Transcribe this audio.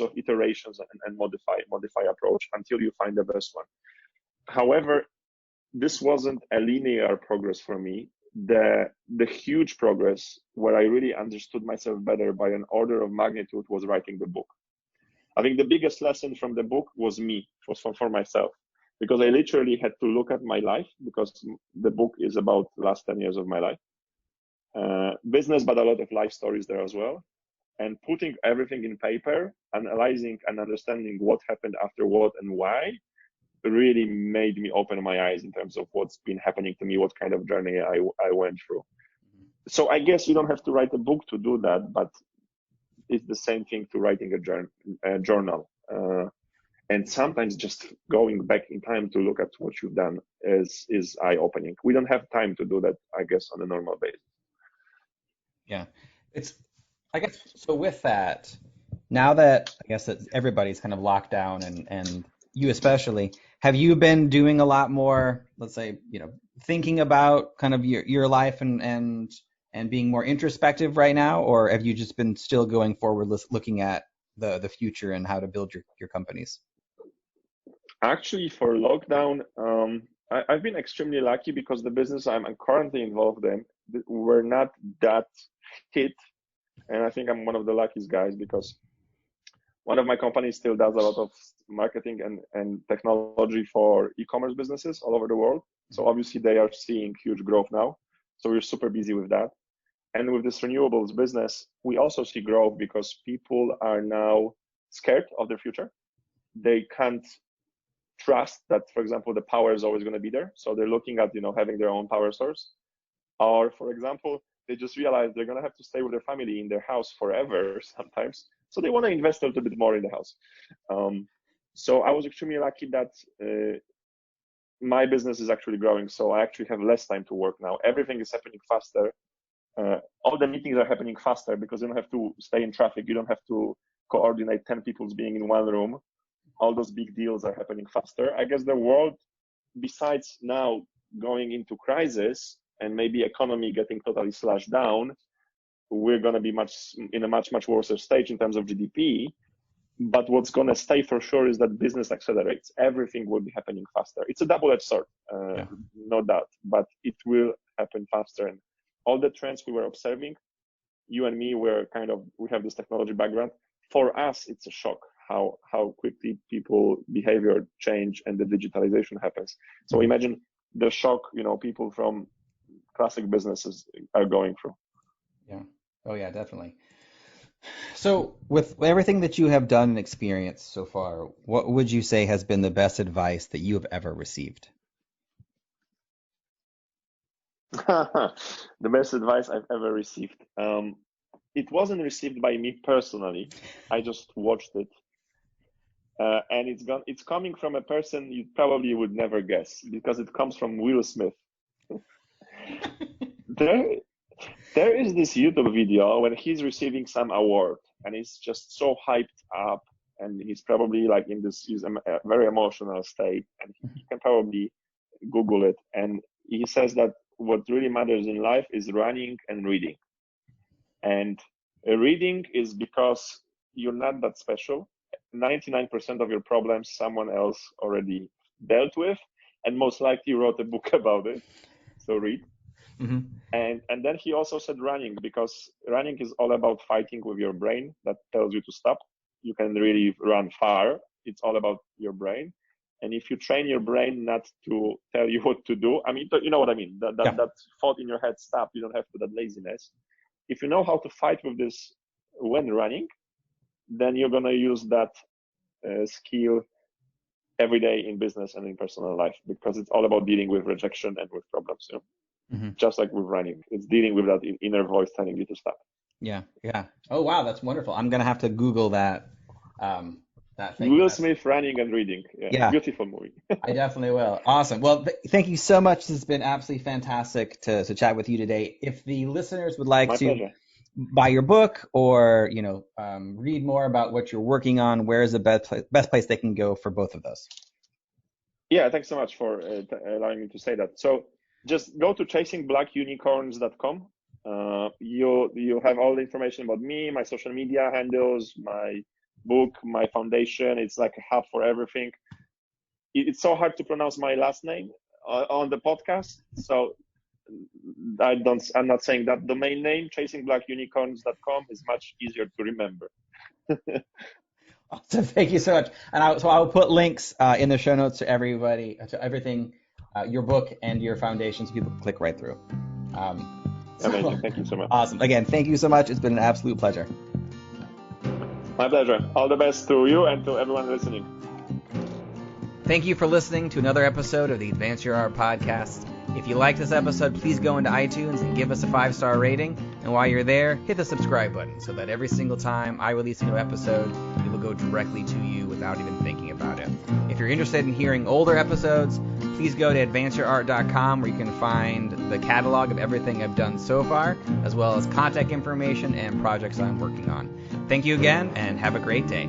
of iterations and modify approach until you find the best one. However, this wasn't a linear progress for me. The huge progress where I really understood myself better by an order of magnitude was writing the book. I think the biggest lesson from the book was for myself, because I literally had to look at my life, because the book is about the last 10 years of my life. Business, but a lot of life stories there as well. And putting everything in paper, analyzing and understanding what happened after what and why, really made me open my eyes in terms of what's been happening to me, what kind of journey I went through. So I guess you don't have to write a book to do that, but it's the same thing to writing a journal. And sometimes just going back in time to look at what you've done is eye-opening. We don't have time to do that, I guess, on a normal basis. Yeah, I guess, so with that, now that I guess that everybody's kind of locked down and you especially, have you been doing a lot more, let's say, thinking about kind of your life and being more introspective right now, or have you just been still going forward looking at the future and how to build your companies? Actually, for lockdown, I've been extremely lucky because the business I'm currently involved in were not that hit. And I think I'm one of the luckiest guys because one of my companies still does a lot of marketing and technology for e-commerce businesses all over the world. So obviously they are seeing huge growth now. So we're super busy with that. And with this renewables business, we also see growth because people are now scared of their future. They can't trust that, for example, the power is always going to be there. So they're looking at, having their own power source. Or, for example, they just realize they're going to have to stay with their family in their house forever sometimes. So they want to invest a little bit more in the house. So I was extremely lucky that my business is actually growing. So I actually have less time to work now. Everything is happening faster. All the meetings are happening faster because you don't have to stay in traffic. You don't have to coordinate 10 people being in one room. All those big deals are happening faster. I guess the world, besides now going into crisis and maybe economy getting totally slashed down, we're going to be in a much worse stage in terms of GDP. But what's going to stay for sure is that business accelerates. Everything will be happening faster. It's a double-edged sword, no doubt, but it will happen faster. And all the trends we were observing, you and me we have this technology background. For us, it's a shock how quickly people behavior change and the digitalization happens. So imagine the shock, people from classic businesses are going through. Yeah. Oh yeah, definitely. So with everything that you have done and experienced so far, what would you say has been the best advice that you have ever received? The best advice I've ever received. It wasn't received by me personally. I just watched it. And it's coming from a person you probably would never guess because it comes from Will Smith. There is this YouTube video when he's receiving some award and he's just so hyped up and he's probably he's a very emotional state, and you can probably Google it. And he says that what really matters in life is running and reading. And reading is because you're not that special. 99% of your problems someone else already dealt with and most likely wrote a book about it. So read. Mm-hmm. And then he also said running, because running is all about fighting with your brain that tells you to stop. You can really run far. It's all about your brain. And if you train your brain not to tell you what to do, I mean, you know what I mean? That thought in your head, stop, you don't have to, that laziness. If you know how to fight with this when running, then you're going to use that skill every day in business and in personal life, because it's all about dealing with rejection and with problems. Mm-hmm. Just like with running, it's dealing with that inner voice telling you to stop. Yeah. Oh wow, that's wonderful. I'm gonna have to Google that. That thing. Will Smith, running and reading. Yeah. Beautiful movie. I definitely will. Awesome. Well, thank you so much. This has been absolutely fantastic to chat with you today. If the listeners would like to buy your book or read more about what you're working on, where is the best place they can go for both of those? Yeah, thanks so much for allowing me to say that. So just go to chasingblackunicorns.com. You have all the information about me, my social media handles, my book, my foundation. It's like a hub for everything. It's so hard to pronounce my last name on the podcast, so I'm not saying that domain name. ChasingBlackUnicorns.com is much easier to remember. Awesome. Thank you so much. And I'll put links in the show notes to everybody, to everything, your book and your foundation, so people can click right through. Amazing. Thank you so much. Awesome. Again, thank you so much. It's been an absolute pleasure. My pleasure. All the best to you and to everyone listening. Thank you for listening to another episode of the Advance Your Art podcast. If you like this episode, please go into iTunes and give us a 5-star rating. And while you're there, hit the subscribe button so that every single time I release a new episode, it will go directly to you without even thinking about it. If you're interested in hearing older episodes, please go to advanceyourart.com, where you can find the catalog of everything I've done so far, as well as contact information and projects I'm working on. Thank you again, and have a great day.